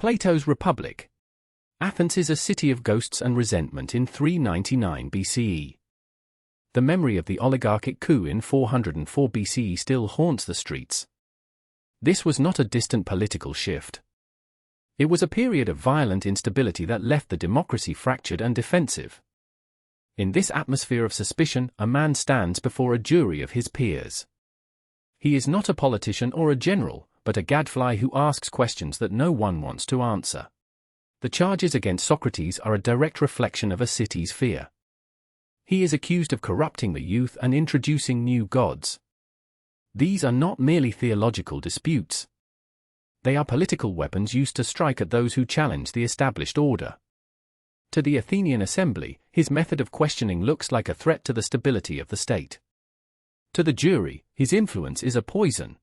Plato's Republic. Athens is a city of ghosts and resentment in 399 BCE. The memory of the oligarchic coup in 404 BCE still haunts the streets. This was not a distant political shift. It was a period of violent instability that left the democracy fractured and defensive. In this atmosphere of suspicion, a man stands before a jury of his peers. He is not a politician or a general, but a gadfly who asks questions that no one wants to answer. The charges against Socrates are a direct reflection of a city's fear. He is accused of corrupting the youth and introducing new gods. These are not merely theological disputes. They are political weapons used to strike at those who challenge the established order. To the Athenian assembly, his method of questioning looks like a threat to the stability of the state. To the jury, his influence is a poison.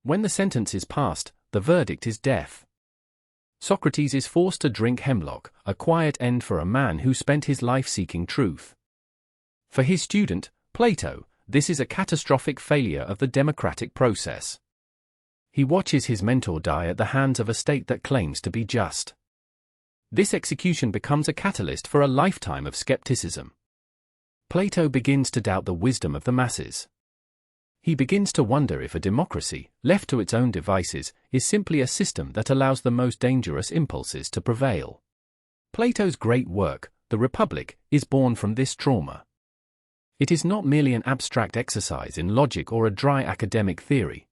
When the sentence is passed, the verdict is death. Socrates is forced to drink hemlock, a quiet end for a man who spent his life seeking truth. For his student, Plato, this is a catastrophic failure of the democratic process. He watches his mentor die at the hands of a state that claims to be just. This execution becomes a catalyst for a lifetime of skepticism. Plato begins to doubt the wisdom of the masses. He begins to wonder if a democracy, left to its own devices, is simply a system that allows the most dangerous impulses to prevail. Plato's great work, The Republic, is born from this trauma. It is not merely an abstract exercise in logic or a dry academic theory.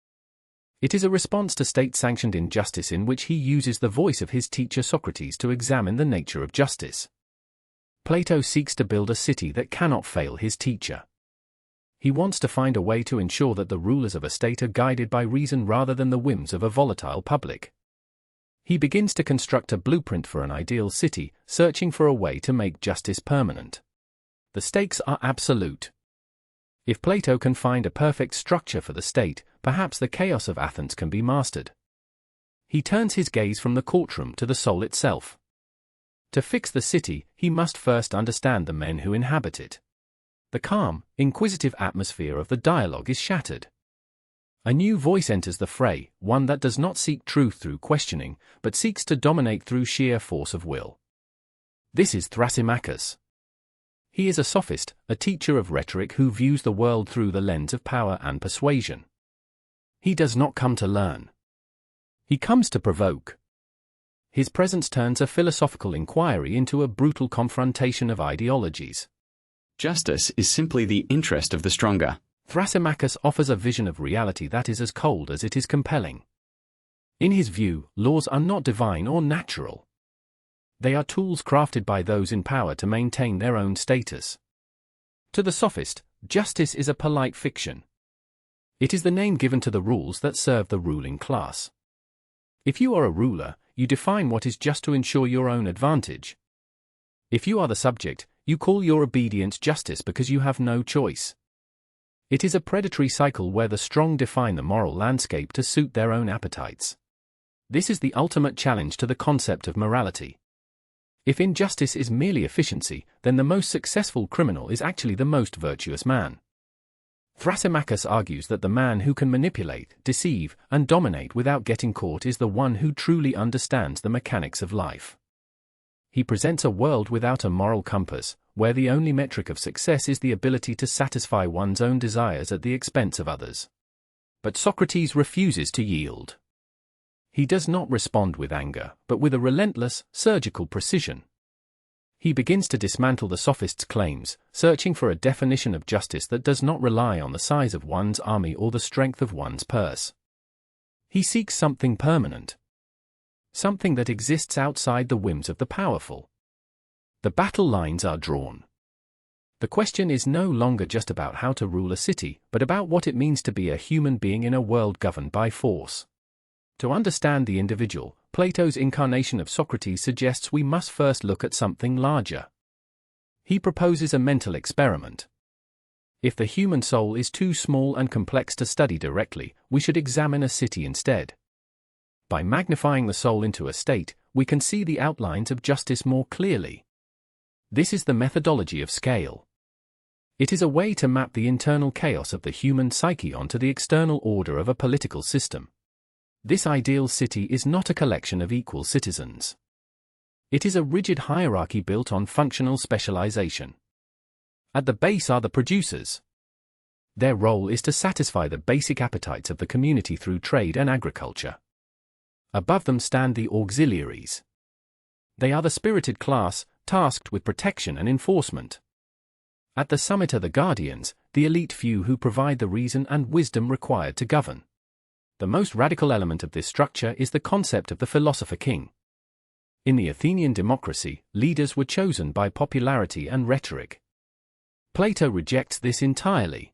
It is a response to state-sanctioned injustice in which he uses the voice of his teacher Socrates to examine the nature of justice. Plato seeks to build a city that cannot fail his teacher. He wants to find a way to ensure that the rulers of a state are guided by reason rather than the whims of a volatile public. He begins to construct a blueprint for an ideal city, searching for a way to make justice permanent. The stakes are absolute. If Plato can find a perfect structure for the state, perhaps the chaos of Athens can be mastered. He turns his gaze from the courtroom to the soul itself. To fix the city, he must first understand the men who inhabit it. The calm, inquisitive atmosphere of the dialogue is shattered. A new voice enters the fray, one that does not seek truth through questioning, but seeks to dominate through sheer force of will. This is Thrasymachus. He is a sophist, a teacher of rhetoric who views the world through the lens of power and persuasion. He does not come to learn. He comes to provoke. His presence turns a philosophical inquiry into a brutal confrontation of ideologies. Justice is simply the interest of the stronger. Thrasymachus offers a vision of reality that is as cold as it is compelling. In his view, laws are not divine or natural. They are tools crafted by those in power to maintain their own status. To the sophist, justice is a polite fiction. It is the name given to the rules that serve the ruling class. If you are a ruler, you define what is just to ensure your own advantage. If you are the subject, you call your obedience justice because you have no choice. It is a predatory cycle where the strong define the moral landscape to suit their own appetites. This is the ultimate challenge to the concept of morality. If injustice is merely efficiency, then the most successful criminal is actually the most virtuous man. Thrasymachus argues that the man who can manipulate, deceive, and dominate without getting caught is the one who truly understands the mechanics of life. He presents a world without a moral compass, where the only metric of success is the ability to satisfy one's own desires at the expense of others. But Socrates refuses to yield. He does not respond with anger, but with a relentless, surgical precision. He begins to dismantle the sophist's claims, searching for a definition of justice that does not rely on the size of one's army or the strength of one's purse. He seeks something permanent. Something that exists outside the whims of the powerful. The battle lines are drawn. The question is no longer just about how to rule a city, but about what it means to be a human being in a world governed by force. To understand the individual, Plato's incarnation of Socrates suggests we must first look at something larger. He proposes a mental experiment. If the human soul is too small and complex to study directly, we should examine a city instead. By magnifying the soul into a state, we can see the outlines of justice more clearly. This is the methodology of scale. It is a way to map the internal chaos of the human psyche onto the external order of a political system. This ideal city is not a collection of equal citizens. It is a rigid hierarchy built on functional specialization. At the base are the producers. Their role is to satisfy the basic appetites of the community through trade and agriculture. Above them stand the auxiliaries. They are the spirited class, tasked with protection and enforcement. At the summit are the guardians, the elite few who provide the reason and wisdom required to govern. The most radical element of this structure is the concept of the philosopher-king. In the Athenian democracy, leaders were chosen by popularity and rhetoric. Plato rejects this entirely.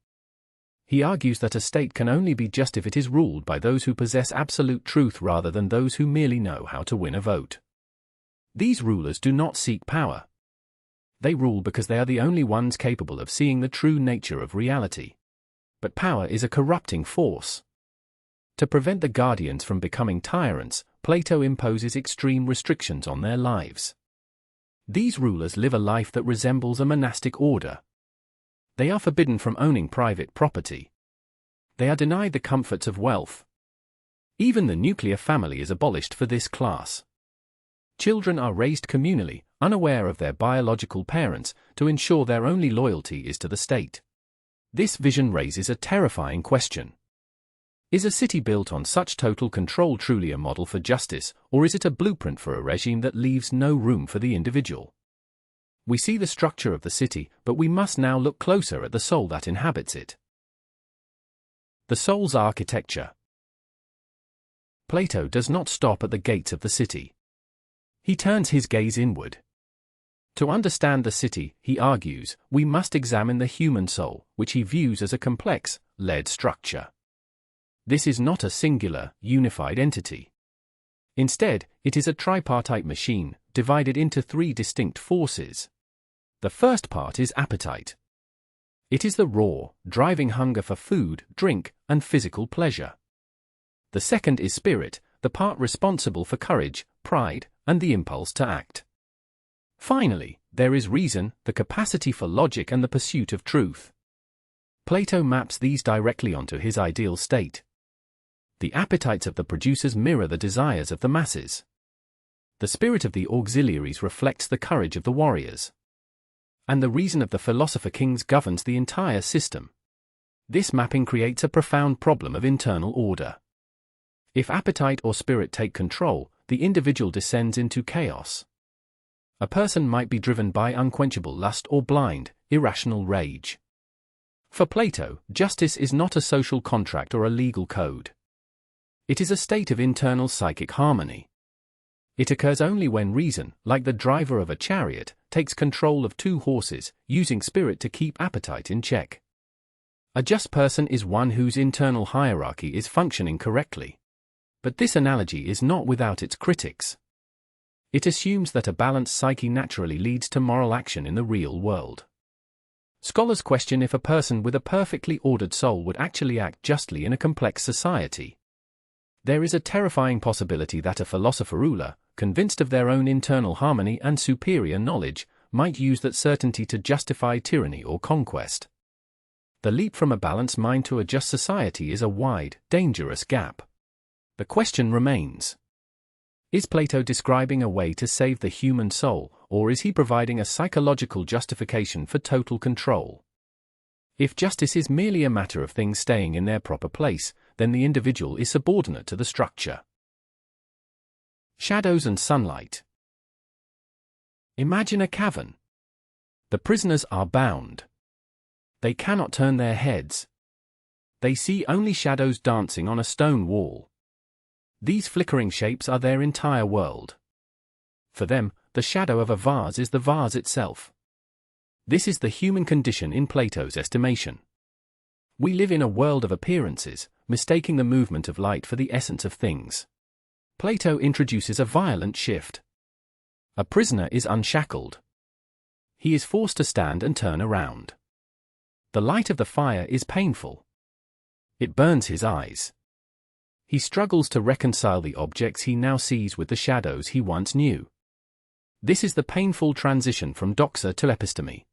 He argues that a state can only be just if it is ruled by those who possess absolute truth rather than those who merely know how to win a vote. These rulers do not seek power. They rule because they are the only ones capable of seeing the true nature of reality. But power is a corrupting force. To prevent the guardians from becoming tyrants, Plato imposes extreme restrictions on their lives. These rulers live a life that resembles a monastic order. They are forbidden from owning private property. They are denied the comforts of wealth. Even the nuclear family is abolished for this class. Children are raised communally, unaware of their biological parents, to ensure their only loyalty is to the state. This vision raises a terrifying question. Is a city built on such total control truly a model for justice, or is it a blueprint for a regime that leaves no room for the individual? We see the structure of the city, but we must now look closer at the soul that inhabits it. The soul's architecture. Plato does not stop at the gates of the city. He turns his gaze inward. To understand the city, he argues, we must examine the human soul, which he views as a complex, layered structure. This is not a singular, unified entity. Instead, it is a tripartite machine, divided into three distinct forces. The first part is appetite. It is the raw, driving hunger for food, drink, and physical pleasure. The second is spirit, the part responsible for courage, pride, and the impulse to act. Finally, there is reason, the capacity for logic and the pursuit of truth. Plato maps these directly onto his ideal state. The appetites of the producers mirror the desires of the masses. The spirit of the auxiliaries reflects the courage of the warriors. And the reason of the philosopher-kings governs the entire system. This mapping creates a profound problem of internal order. If appetite or spirit take control, the individual descends into chaos. A person might be driven by unquenchable lust or blind, irrational rage. For Plato, justice is not a social contract or a legal code. It is a state of internal psychic harmony. It occurs only when reason, like the driver of a chariot, takes control of two horses, using spirit to keep appetite in check. A just person is one whose internal hierarchy is functioning correctly. But this analogy is not without its critics. It assumes that a balanced psyche naturally leads to moral action in the real world. Scholars question if a person with a perfectly ordered soul would actually act justly in a complex society. There is a terrifying possibility that a philosopher-ruler, convinced of their own internal harmony and superior knowledge, might use that certainty to justify tyranny or conquest. The leap from a balanced mind to a just society is a wide, dangerous gap. The question remains: is Plato describing a way to save the human soul, or is he providing a psychological justification for total control? If justice is merely a matter of things staying in their proper place, then the individual is subordinate to the structure. Shadows and sunlight. Imagine a cavern. The prisoners are bound. They cannot turn their heads. They see only shadows dancing on a stone wall. These flickering shapes are their entire world. For them, the shadow of a vase is the vase itself. This is the human condition in Plato's estimation. We live in a world of appearances, mistaking the movement of light for the essence of things. Plato introduces a violent shift. A prisoner is unshackled. He is forced to stand and turn around. The light of the fire is painful. It burns his eyes. He struggles to reconcile the objects he now sees with the shadows he once knew. This is the painful transition from doxa to episteme.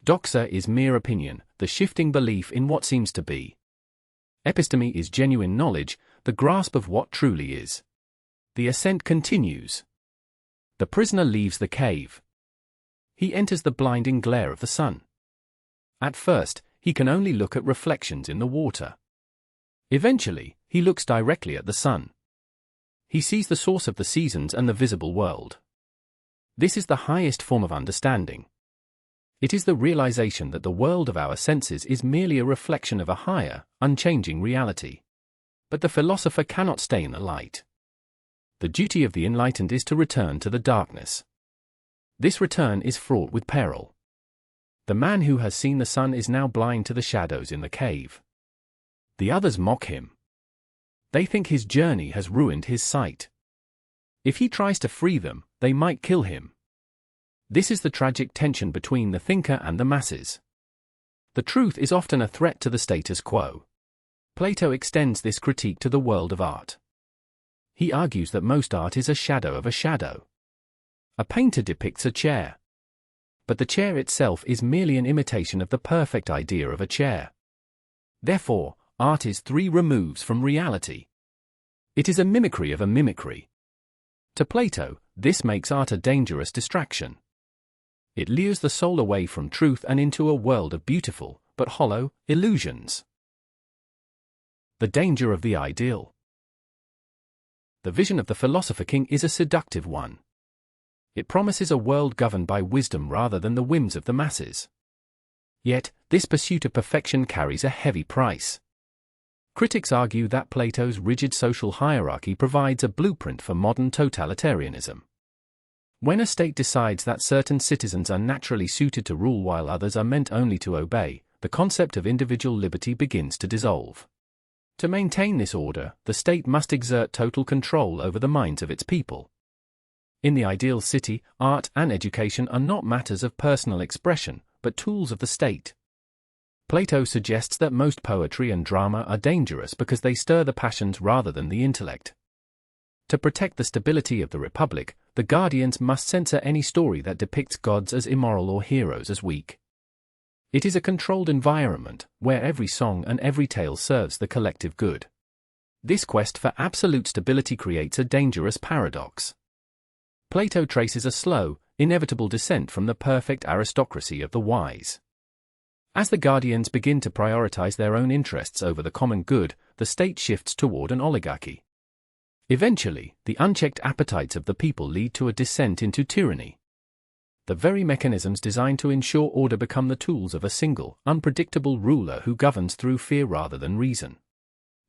Doxa is mere opinion, the shifting belief in what seems to be. Episteme is genuine knowledge, the grasp of what truly is. The ascent continues. The prisoner leaves the cave. He enters the blinding glare of the sun. At first, he can only look at reflections in the water. Eventually, he looks directly at the sun. He sees the source of the seasons and the visible world. This is the highest form of understanding. It is the realization that the world of our senses is merely a reflection of a higher, unchanging reality. But the philosopher cannot stay in the light. The duty of the enlightened is to return to the darkness. This return is fraught with peril. The man who has seen the sun is now blind to the shadows in the cave. The others mock him. They think his journey has ruined his sight. If he tries to free them, they might kill him. This is the tragic tension between the thinker and the masses. The truth is often a threat to the status quo. Plato extends this critique to the world of art. He argues that most art is a shadow of a shadow. A painter depicts a chair. But the chair itself is merely an imitation of the perfect idea of a chair. Therefore, art is 3 removes from reality. It is a mimicry of a mimicry. To Plato, this makes art a dangerous distraction. It lures the soul away from truth and into a world of beautiful, but hollow, illusions. The danger of the ideal. The vision of the philosopher king is a seductive one. It promises a world governed by wisdom rather than the whims of the masses. Yet, this pursuit of perfection carries a heavy price. Critics argue that Plato's rigid social hierarchy provides a blueprint for modern totalitarianism. When a state decides that certain citizens are naturally suited to rule while others are meant only to obey, the concept of individual liberty begins to dissolve. To maintain this order, the state must exert total control over the minds of its people. In the ideal city, art and education are not matters of personal expression, but tools of the state. Plato suggests that most poetry and drama are dangerous because they stir the passions rather than the intellect. To protect the stability of the republic, the guardians must censor any story that depicts gods as immoral or heroes as weak. It is a controlled environment, where every song and every tale serves the collective good. This quest for absolute stability creates a dangerous paradox. Plato traces a slow, inevitable descent from the perfect aristocracy of the wise. As the guardians begin to prioritize their own interests over the common good, the state shifts toward an oligarchy. Eventually, the unchecked appetites of the people lead to a descent into tyranny. The very mechanisms designed to ensure order become the tools of a single, unpredictable ruler who governs through fear rather than reason.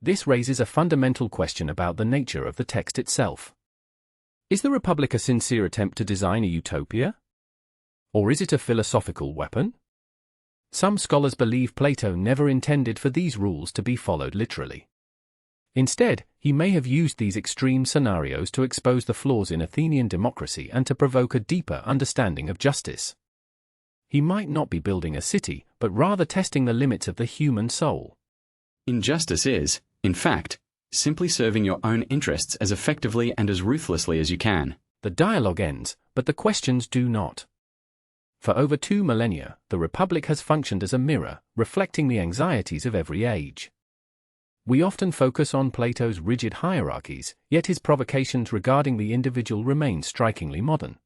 This raises a fundamental question about the nature of the text itself. Is the Republic a sincere attempt to design a utopia? Or is it a philosophical weapon? Some scholars believe Plato never intended for these rules to be followed literally. Instead, he may have used these extreme scenarios to expose the flaws in Athenian democracy and to provoke a deeper understanding of justice. He might not be building a city, but rather testing the limits of the human soul. Injustice is, in fact, simply serving your own interests as effectively and as ruthlessly as you can. The dialogue ends, but the questions do not. For over 2 millennia, the Republic has functioned as a mirror, reflecting the anxieties of every age. We often focus on Plato's rigid hierarchies, yet his provocations regarding the individual remain strikingly modern.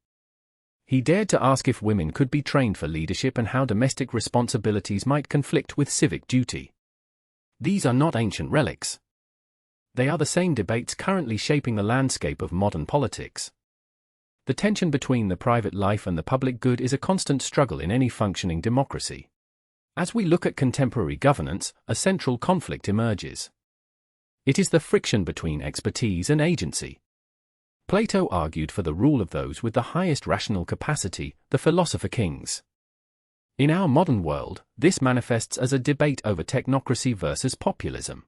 He dared to ask if women could be trained for leadership and how domestic responsibilities might conflict with civic duty. These are not ancient relics. They are the same debates currently shaping the landscape of modern politics. The tension between the private life and the public good is a constant struggle in any functioning democracy. As we look at contemporary governance, a central conflict emerges. It is the friction between expertise and agency. Plato argued for the rule of those with the highest rational capacity, the philosopher kings. In our modern world, this manifests as a debate over technocracy versus populism.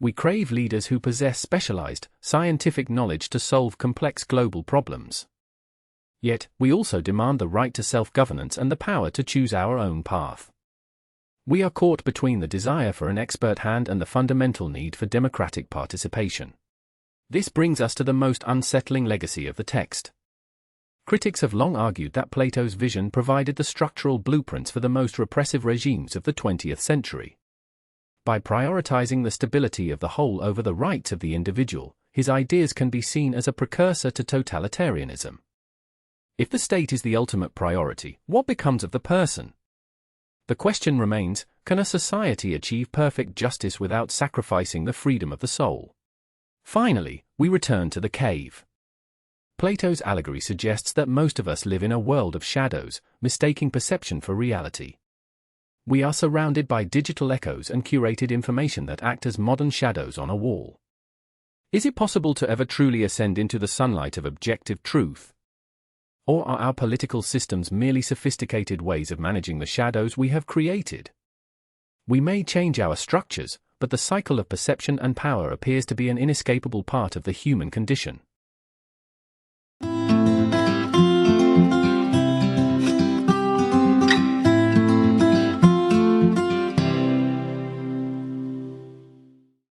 We crave leaders who possess specialized, scientific knowledge to solve complex global problems. Yet, we also demand the right to self-governance and the power to choose our own path. We are caught between the desire for an expert hand and the fundamental need for democratic participation. This brings us to the most unsettling legacy of the text. Critics have long argued that Plato's vision provided the structural blueprints for the most repressive regimes of the 20th century. By prioritizing the stability of the whole over the rights of the individual, his ideas can be seen as a precursor to totalitarianism. If the state is the ultimate priority, what becomes of the person? The question remains, can a society achieve perfect justice without sacrificing the freedom of the soul? Finally, we return to the cave. Plato's allegory suggests that most of us live in a world of shadows, mistaking perception for reality. We are surrounded by digital echoes and curated information that act as modern shadows on a wall. Is it possible to ever truly ascend into the sunlight of objective truth? Or are our political systems merely sophisticated ways of managing the shadows we have created? We may change our structures, but the cycle of perception and power appears to be an inescapable part of the human condition.